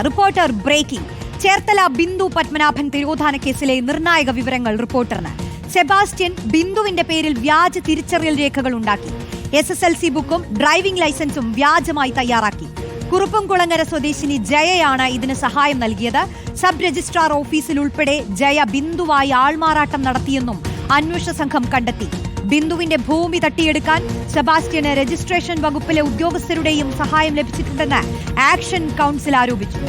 Reporter breaking. Cherthala Bindu Padmanabhan തിരോധാന കേസിലെ നിർണായക വിവരങ്ങൾ റിപ്പോർട്ടറിന്. സെബാസ്റ്റ്യൻ ബിന്ദുവിന്റെ പേരിൽ വ്യാജ തിരിച്ചറിയൽ രേഖകൾ ഉണ്ടാക്കി. SSLC ബുക്കും ഡ്രൈവിംഗ് ലൈസൻസും വ്യാജമായി തയ്യാറാക്കി. കുറുപ്പംകുളങ്ങര സ്വദേശിനി ജയയാണ് ഇതിന് സഹായം നൽകിയത്. സബ് രജിസ്ട്രാർ ഓഫീസിൽ ഉൾപ്പെടെ ജയ ബിന്ദുവായി ആൾമാറാട്ടം നടത്തിയെന്നും അന്വേഷണ സംഘം കണ്ടെത്തി. ബിന്ദുവിന്റെ ഭൂമി തട്ടിയെടുക്കാൻ സെബാസ്റ്റ്യന് രജിസ്ട്രേഷൻ വകുപ്പിലെ ഉദ്യോഗസ്ഥരുടെയും സഹായം ലഭിച്ചിട്ടുണ്ടെന്ന് ആക്ഷൻ കൗൺസിൽ ആരോപിച്ചു.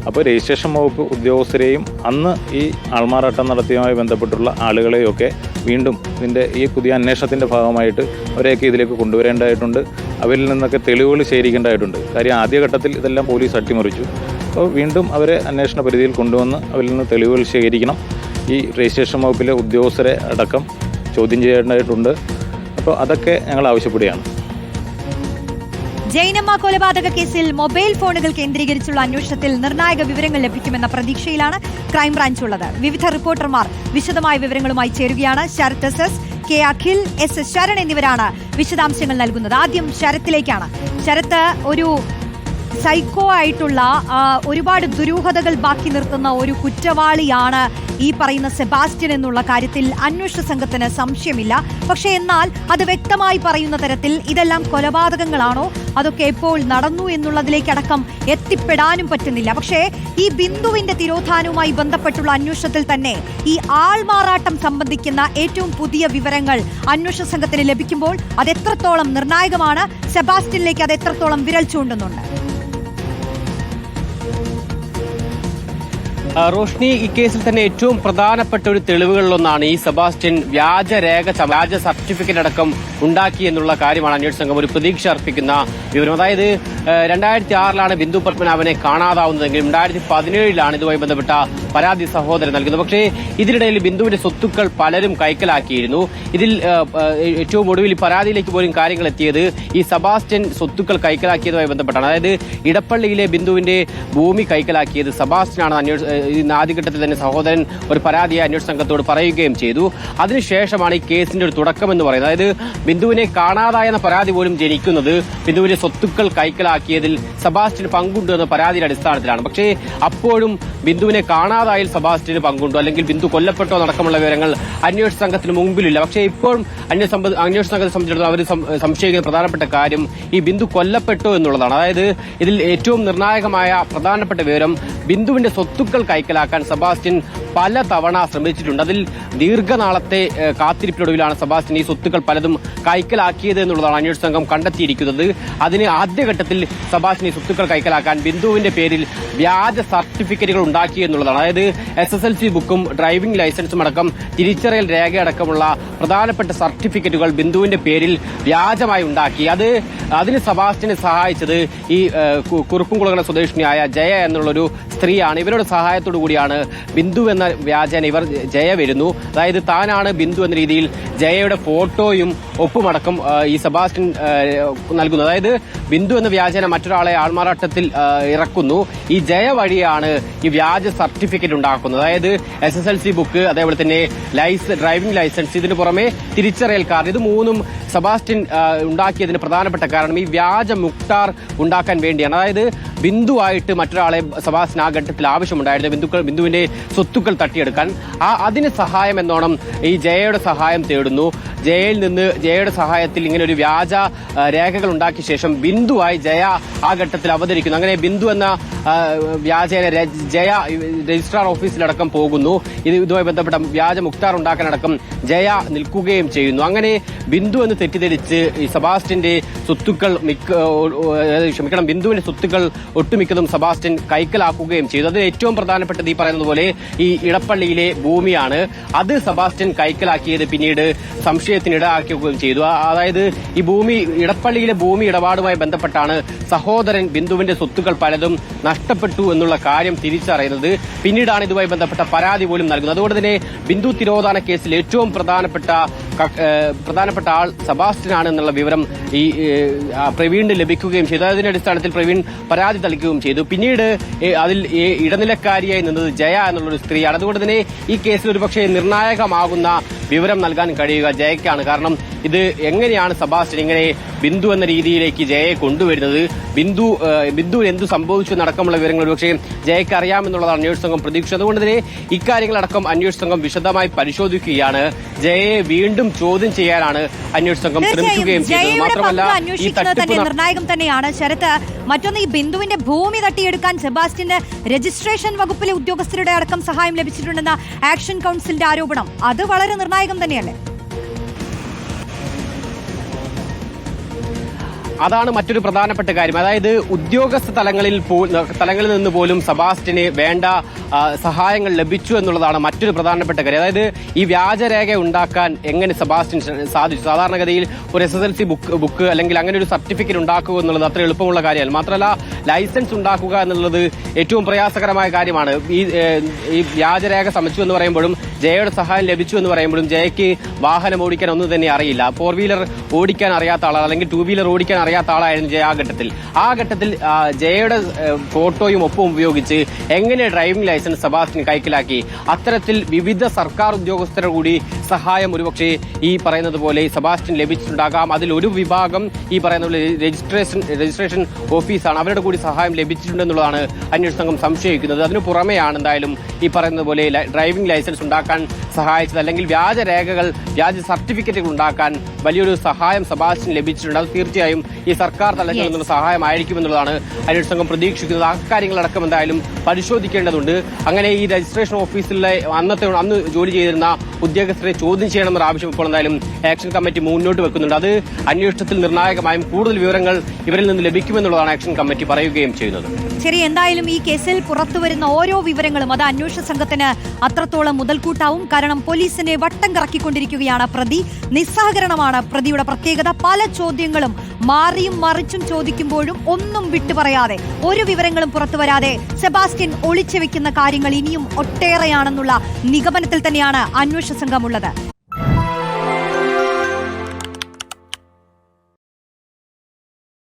അപ്പോൾ രജിസ്ട്രേഷൻ വകുപ്പ് ഉദ്യോഗസ്ഥരെയും അന്ന് ഈ ആൾമാറാട്ടം നടത്തിയതുമായി ബന്ധപ്പെട്ടുള്ള ആളുകളെയൊക്കെ വീണ്ടും ഇതിൻ്റെ ഈ പുതിയ അന്വേഷണത്തിൻ്റെ ഭാഗമായിട്ട് അവരെയൊക്കെ ഇതിലേക്ക് കൊണ്ടുവരേണ്ടതായിട്ടുണ്ട്. അവരിൽ നിന്നൊക്കെ തെളിവുകൾ ശേഖരിക്കേണ്ടതായിട്ടുണ്ട്. കാര്യം ആദ്യഘട്ടത്തിൽ ഇതെല്ലാം പോലീസ് അട്ടിമറിച്ചു. അപ്പോൾ വീണ്ടും അവരെ അന്വേഷണ പരിധിയിൽ കൊണ്ടുവന്ന് അവരിൽ നിന്ന് തെളിവുകൾ ശേഖരിക്കണം. ഈ രജിസ്ട്രേഷൻ വകുപ്പിലെ ഉദ്യോഗസ്ഥരെ അടക്കം ചോദ്യം ചെയ്യേണ്ടതായിട്ടുണ്ട്. അപ്പോൾ അതൊക്കെ ഞങ്ങൾ ആവശ്യപ്പെടുകയാണ്. ജൈനമ്മ കൊലപാതക കേസിൽ മൊബൈൽ ഫോണുകൾ കേന്ദ്രീകരിച്ചുള്ള അന്വേഷണത്തിൽ നിർണായക വിവരങ്ങൾ ലഭിക്കുമെന്ന പ്രതീക്ഷയിലാണ് ക്രൈംബ്രാഞ്ച് ഉള്ളത്. വിവിധ റിപ്പോർട്ടർമാർ വിശദമായ വിവരങ്ങളുമായി ചേരുകയാണ്. Sarath SS, K Akhil, SS Sharan എന്നിവരാണ് വിശദാംശങ്ങൾ നൽകുന്നത്. ആദ്യം ശരത്തിലേക്കാണ്. ശരത്ത്, ഒരു സൈക്കോ ആയിട്ടുള്ള ഒരുപാട് ദുരൂഹതകൾ ബാക്കി നിർത്തുന്ന ഒരു കുറ്റവാളിയാണ് ഈ പറയുന്ന സെബാസ്റ്റ്യൻ എന്നുള്ള കാര്യത്തിൽ അന്വേഷണ സംഘത്തിന് സംശയമില്ല. പക്ഷേ എന്നാൽ അത് വ്യക്തമായി പറയുന്ന തരത്തിൽ ഇതെല്ലാം കൊലപാതകങ്ങളാണോ, അതൊക്കെ എപ്പോൾ നടന്നു എന്നുള്ളതിലേക്കടക്കം എത്തിപ്പെടാനും പറ്റുന്നില്ല. പക്ഷേ ഈ ബിന്ദുവിന്റെ തിരോധാനവുമായി ബന്ധപ്പെട്ടുള്ള അന്വേഷണത്തിൽ തന്നെ ഈ ആൾമാറാട്ടം സംബന്ധിക്കുന്ന ഏറ്റവും പുതിയ വിവരങ്ങൾ അന്വേഷണ സംഘത്തിന് ലഭിക്കുമ്പോൾ അത് എത്രത്തോളം നിർണായകമാണ്, സെബാസ്റ്റ്യനിലേക്ക് അത് എത്രത്തോളം വിരൽ ചൂണ്ടുന്നുണ്ട്? റോഷ്നി, ഈ കേസിൽ തന്നെ ഏറ്റവും പ്രധാനപ്പെട്ട ഒരു തെളിവുകളിലൊന്നാണ് ഈ സെബാസ്റ്റ്യൻ വ്യാജ സർട്ടിഫിക്കറ്റ് അടക്കം ഉണ്ടാക്കി എന്നുള്ള കാര്യമാണ് അന്വേഷണ സംഘം ഒരു പ്രതീക്ഷ അർപ്പിക്കുന്ന വിവരം. അതായത് 2006 ബിന്ദു പത്മനാഭനെ കാണാതാവുന്നതെങ്കിലും 2017 ഇതുമായി ബന്ധപ്പെട്ട പരാതി സഹോദരൻ നൽകുന്നത്. പക്ഷേ ഇതിനിടയിൽ ബിന്ദുവിന്റെ സ്വത്തുക്കൾ പലരും കൈക്കലാക്കിയിരുന്നു. ഇതിൽ ഏറ്റവും ഒടുവിൽ പരാതിയിലേക്ക് പോലും കാര്യങ്ങൾ എത്തിയത് ഈ സെബാസ്റ്റ്യൻ സ്വത്തുക്കൾ കൈക്കലാക്കിയതുമായി ബന്ധപ്പെട്ടാണ്. അതായത് ഇടപ്പള്ളിയിലെ ബിന്ദുവിന്റെ ഭൂമി കൈക്കലാക്കിയത് സെബാസ്റ്റ്യനാണ് ആദ്യഘട്ടത്തിൽ തന്നെ സഹോദരൻ ഒരു പരാതിയെ അന്വേഷണ സംഘത്തോട് പറയുകയും ചെയ്തു. അതിനുശേഷമാണ് ഈ കേസിന്റെ ഒരു തുടക്കമെന്ന് പറയുന്നത്. അതായത് ബിന്ദുവിനെ കാണാതായെന്ന പരാതി പോലും ജനിക്കുന്നത് ബിന്ദുവിന്റെ സ്വത്തുക്കൾ കൈക്കലാക്കിയതിൽ സെബാസ്റ്റ്യന് പങ്കുണ്ട് എന്ന പരാതിയുടെ അടിസ്ഥാനത്തിലാണ്. പക്ഷേ അപ്പോഴും ബിന്ദുവിനെ കാണാതായാൽ സെബാസ്റ്റ്യന് പങ്കുണ്ടോ, അല്ലെങ്കിൽ ബിന്ദു കൊല്ലപ്പെട്ടോ അടക്കമുള്ള വിവരങ്ങൾ അന്വേഷണ സംഘത്തിന് മുമ്പിലില്ല. പക്ഷേ ഇപ്പോഴും അന്വേഷണ സംഘത്തെ സംബന്ധിച്ചിടത്തോളം അവർ സംശയിക്കുന്ന പ്രധാനപ്പെട്ട കാര്യം ഈ ബിന്ദു കൊല്ലപ്പെട്ടോ എന്നുള്ളതാണ്. അതായത് ഇതിൽ ഏറ്റവും നിർണായകമായ പ്രധാനപ്പെട്ട വിവരം ബിന്ദുവിന്റെ സ്വത്തുക്കൾ കൈക്കലാക്കാൻ സെബാസ്റ്റ്യൻ പല തവണ ശ്രമിച്ചിട്ടുണ്ട്. അതിൽ ദീർഘനാളത്തെ കാത്തിരിപ്പിനൊടുവിലാണ് സെബാസ്റ്റ്യൻ ഈ സ്വത്തുക്കൾ പലതും കൈക്കലാക്കിയത് എന്നുള്ളതാണ് അന്വേഷണ സംഘം കണ്ടെത്തിയിരിക്കുന്നത്. അതിന് ആദ്യഘട്ടത്തിൽ സെബാസ്റ്റ്യൻ ഈ സ്വത്തുക്കൾ കൈക്കലാക്കാൻ ബിന്ദുവിന്റെ പേരിൽ വ്യാജ സർട്ടിഫിക്കറ്റുകൾ ഉണ്ടാക്കി എന്നുള്ളതാണ്. അതായത് SSLC ബുക്കും ഡ്രൈവിംഗ് ലൈസൻസും അടക്കം തിരിച്ചറിയൽ രേഖയടക്കമുള്ള പ്രധാനപ്പെട്ട സർട്ടിഫിക്കറ്റുകൾ ബിന്ദുവിന്റെ പേരിൽ വ്യാജമായി ഉണ്ടാക്കി. അതിന് സെബാസ്റ്റ്യനെ സഹായിച്ചത് ഈ കുറുപ്പംകുളങ്ങര സ്വദേശിനിയായ ജയ എന്നുള്ളൊരു സ്ത്രീയാണ്. ഇവരുടെ സഹായത്തോടു കൂടിയാണ് ബിന്ദു എന്ന വ്യാജേന ജയ വരുന്നു. അതായത് താനാണ് ബിന്ദു എന്ന രീതിയിൽ ജയയുടെ ഫോട്ടോയും ഒപ്പുമടക്കം ഈ സെബാസ്റ്റ്യൻ നൽകുന്നു. അതായത് ബിന്ദു എന്ന വ്യാജേന മറ്റൊരാളെ ആൾമാറാട്ടത്തിൽ ഇറക്കുന്നു. ഈ ജയ വഴിയാണ് ഈ വ്യാജ സർട്ടിഫിക്കറ്റ് ഉണ്ടാക്കുന്നത്. അതായത് SSLC ബുക്ക്, അതേപോലെ തന്നെ ഡ്രൈവിംഗ് ലൈസൻസ്, ഇതിനു പുറമെ തിരിച്ചറിയൽ കാർഡ്, ഇത് മൂന്നും സെബാസ്റ്റ്യൻ ഉണ്ടാക്കിയതിന് പ്രധാനപ്പെട്ട കാരണം ഈ വ്യാജ മുക്താർ ഉണ്ടാക്കാൻ വേണ്ടിയാണ്. അതായത് ബിന്ദുവായിട്ട് മറ്റൊരാളെ സെബാസ്റ്റ്യൻ ആ ഘട്ടത്തിൽ ആവശ്യമുണ്ടായിരുന്നു ബിന്ദുവിന്റെ സ്വത്തുക്കൾ തട്ടിയെടുക്കാൻ. അതിന് സഹായം എന്നോണം ഈ ജയയുടെ സഹായം തേടുന്നു. ജയയുടെ സഹായത്തിൽ ഇങ്ങനെ ഒരു വ്യാജ രേഖകൾ ഉണ്ടാക്കിയ ശേഷം ബിന്ദുവായി ജയ ആ ഘട്ടത്തിൽ അവതരിക്കുന്നു. അങ്ങനെ ബിന്ദു എന്ന വ്യാജേന ജയ രജിസ്ട്രാർ ഓഫീസിലടക്കം പോകുന്നു. ഇതുമായി ബന്ധപ്പെട്ട വ്യാജ മുക്താർ ഉണ്ടാക്കാനടക്കം ജയ നിൽക്കുകയും ചെയ്യുന്നു. അങ്ങനെ ബിന്ദു എന്ന് തെറ്റിദ്ധരിച്ച് ഈ സെബാസ്റ്റ്യന്റെ സ്വത്തുക്കൾ ബിന്ദുവിന്റെ സ്വത്തുക്കൾ ഒട്ടുമിക്കതും സെബാസ്റ്റ്യൻ കൈക്കലാക്കുകയും ചെയ്തു. അതിൽ ഏറ്റവും പ്രധാനപ്പെട്ടത് ഈ പറയുന്നത് പോലെ ഈ ഇടപ്പള്ളിയിലെ ഭൂമിയാണ്. അത് സെബാസ്റ്റ്യൻ കൈക്കലാക്കിയത് പിന്നീട് സംശയത്തിനിടയാക്കുകയും ചെയ്തു. അതായത് ഈ ഇടപ്പള്ളിയിലെ ഭൂമി ഇടപാടുമായി ബന്ധപ്പെട്ടാണ് സഹോദരൻ ബിന്ദുവിന്റെ സ്വത്തുക്കൾ പലതും നഷ്ടപ്പെട്ടു എന്നുള്ള കാര്യം തിരിച്ചറിയുന്നത്. പിന്നീടാണ് ഇതുമായി ബന്ധപ്പെട്ട പരാതി പോലും നൽകുന്നത്. അതുകൊണ്ട് തന്നെ ബിന്ദു തിരോധാന കേസിൽ ഏറ്റവും പ്രധാനപ്പെട്ട ആൾ സെബാസ്റ്റ്യനാണ് എന്നുള്ള വിവരം ഈ പ്രവീണിന് ലഭിക്കുകയും ചെയ്തു. അതിന്റെ അടിസ്ഥാനത്തിൽ പ്രവീൺ പരാതി നൽകുകയും ചെയ്തു. പിന്നീട് അതിൽ ഇടനിലക്കാരിയായി നിന്നത് ജയ എന്നുള്ളൊരു സ്ത്രീയാണ്. അതുകൊണ്ട് തന്നെ ഈ കേസിൽ ഒരുപക്ഷെ നിർണായകമാകുന്ന വിവരം നൽകാൻ കഴിയുക ജയയ്ക്കാണ്. കാരണം ഇത് എങ്ങനെയാണ് സെബാസ്റ്റ്യൻ ഇങ്ങനെ ബിന്ദു എന്ന രീതിയിലേക്ക് ജയയെ കൊണ്ടുവരുന്നത്, ബിന്ദു എന്തു സംഭവിച്ചു എന്നടക്കമുള്ള വിവരങ്ങൾ ഒരുപക്ഷെ ജയയ്ക്ക് അറിയാമെന്നുള്ളതാണ് അന്വേഷണ സംഘം പ്രതീക്ഷ. അതുകൊണ്ട് തന്നെ ഇക്കാര്യങ്ങളടക്കം അന്വേഷണ സംഘം വിശദമായി പരിശോധിക്കുകയാണ്. ജയയെ വീണ്ടും ചോദ്യം ചെയ്യാനാണ് അന്വേഷണ സംഘം ശ്രമിക്കുകയും ചെയ്യുന്നത്. മാത്രമല്ല ഈ തട്ടിപ്പ് നിർണായകം തന്നെയാണ്. ശരത്ത്, മറ്റൊന്ന്, ഈ ബിന്ദുവിന്റെ ഭൂമി തട്ടിയെടുക്കാൻ സെബാസ്റ്റ്യന് രജിസ്ട്രേഷൻ വകുപ്പിലെ ഉദ്യോഗസ്ഥരുടെ അടക്കം സഹായം ലഭിച്ചിട്ടുണ്ടെന്ന ആക്ഷൻ കൗൺസിലിന്റെ ആരോപണം, അത് വളരെ നിർണായകം തന്നെയല്ലേ? അതാണ് മറ്റൊരു പ്രധാനപ്പെട്ട കാര്യം. അതായത് ഉദ്യോഗസ്ഥ തലങ്ങളിൽ നിന്ന് പോലും സെബാസ്റ്റ്യന് വേണ്ട സഹായങ്ങൾ ലഭിച്ചു എന്നുള്ളതാണ് മറ്റൊരു പ്രധാനപ്പെട്ട കാര്യം. അതായത് ഈ വ്യാജരേഖ ഉണ്ടാക്കാൻ എങ്ങനെ സെബാസ്റ്റ്യൻ സാധിച്ചു? സാധാരണഗതിയിൽ ഒരു SSLC ബുക്ക് അല്ലെങ്കിൽ അങ്ങനെ ഒരു സർട്ടിഫിക്കറ്റ് ഉണ്ടാക്കുക എന്നുള്ളത് അത്ര എളുപ്പമുള്ള കാര്യമല്ല. മാത്രമല്ല ലൈസൻസ് ഉണ്ടാക്കുക എന്നുള്ളത് ഏറ്റവും പ്രയാസകരമായ കാര്യമാണ്. ഈ വ്യാജരേഖ ശ്രമിച്ചു എന്ന് പറയുമ്പോഴും ജയയുടെ സഹായം ലഭിച്ചു എന്ന് പറയുമ്പോഴും ജയയ്ക്ക് വാഹനം ഓടിക്കാൻ ഒന്നും തന്നെ അറിയില്ല. 4 വീലർ ഓടിക്കാൻ അറിയാത്ത ആളാണ്, അല്ലെങ്കിൽ 2 വീലർ ഓടിക്കാൻ അറിയാത്ത ആളായിരുന്നു ജയ ആ ഘട്ടത്തിൽ ജയയുടെ ഫോട്ടോയും ഒപ്പവും ഉപയോഗിച്ച് എങ്ങനെ ഡ്രൈവിംഗ് ലൈസൻസ് സെബാസ്റ്റ്യൻ കൈക്കലാക്കി? അത്തരത്തിൽ വിവിധ സർക്കാർ ഉദ്യോഗസ്ഥരുടെ കൂടി സഹായം ഒരുപക്ഷെ ഈ പറയുന്നത് പോലെ സെബാസ്റ്റ്യൻ ലഭിച്ചിട്ടുണ്ടാകാം. അതിൽ ഒരു വിഭാഗം ഈ പറയുന്ന പോലെ രജിസ്ട്രേഷൻ ഓഫീസാണ്, അവരുടെ കൂടി സഹായം ലഭിച്ചിട്ടുണ്ടെന്നുള്ളതാണ് അന്വേഷണ സംഘം സംശയിക്കുന്നത്. അതിനു പുറമെയാണ് എന്തായാലും ഈ പറയുന്നത് പോലെ ഡ്രൈവിംഗ് ലൈസൻസ് ഉണ്ടാക്കാൻ സഹായിച്ചത്, അല്ലെങ്കിൽ വ്യാജ സർട്ടിഫിക്കറ്റുകൾ ഉണ്ടാക്കാൻ വലിയൊരു സഹായം സെബാസ്റ്റ്യൻ ലഭിച്ചിട്ടുണ്ട്. അത് തീർച്ചയായും ഈ സർക്കാർ തലത്തിൽ നിന്നുള്ള സഹായമായിരിക്കുമെന്നുള്ളതാണ് അന്വേഷണ സംഘം പ്രതീക്ഷിക്കുന്നത്. ആ കാര്യങ്ങളടക്കം എന്തായാലും പരിശോധിക്കേണ്ടതുണ്ട്. അങ്ങനെ ഈ രജിസ്ട്രേഷൻ ഓഫീസിലെ അന്ന് ജോലി ചെയ്തിരുന്ന ഉദ്യോഗസ്ഥരെ ചോദ്യം ചെയ്യണമെന്ന ആവശ്യം ഇപ്പോൾ എന്തായാലും ആക്ഷൻ കമ്മിറ്റി മുന്നോട്ട് വെക്കുന്നുണ്ട്. അത് അന്വേഷണത്തിൽ നിർണായകമായും കൂടുതൽ വിവരങ്ങൾ ഇവരിൽ നിന്ന് ലഭിക്കുമെന്നുള്ളതാണ് ആക്ഷൻ കമ്മിറ്റി പറയുകയും ചെയ്യുന്നത്. ശരി, എന്തായാലും ഈ കേസിൽ പുറത്തുവരുന്ന ഓരോ വിവരങ്ങളും അത് അന്വേഷണ സംഘത്തിന് അത്രത്തോളം മുതൽക്കൂട്ടാവും. കാരണം പോലീസിനെ വട്ടം കറക്കിക്കൊണ്ടിരിക്കുകയാണ് പ്രതി. നിസ്സഹകരണമാണ് പ്രതിയുടെ പ്രത്യേകത. പല ചോദ്യങ്ങളും മാറിയും മറിച്ചും ചോദിക്കുമ്പോഴും ഒന്നും വിട്ടുപറയാതെ, ഒരു വിവരങ്ങളും പുറത്തുവരാതെ സെബാസ്റ്റ്യൻ ഒളിച്ചു വെക്കുന്ന കാര്യങ്ങൾ ഇനിയും ഒട്ടേറെയാണെന്നുള്ള നിഗമനത്തിൽ തന്നെയാണ് അന്വേഷണ സംഘമുള്ളത്.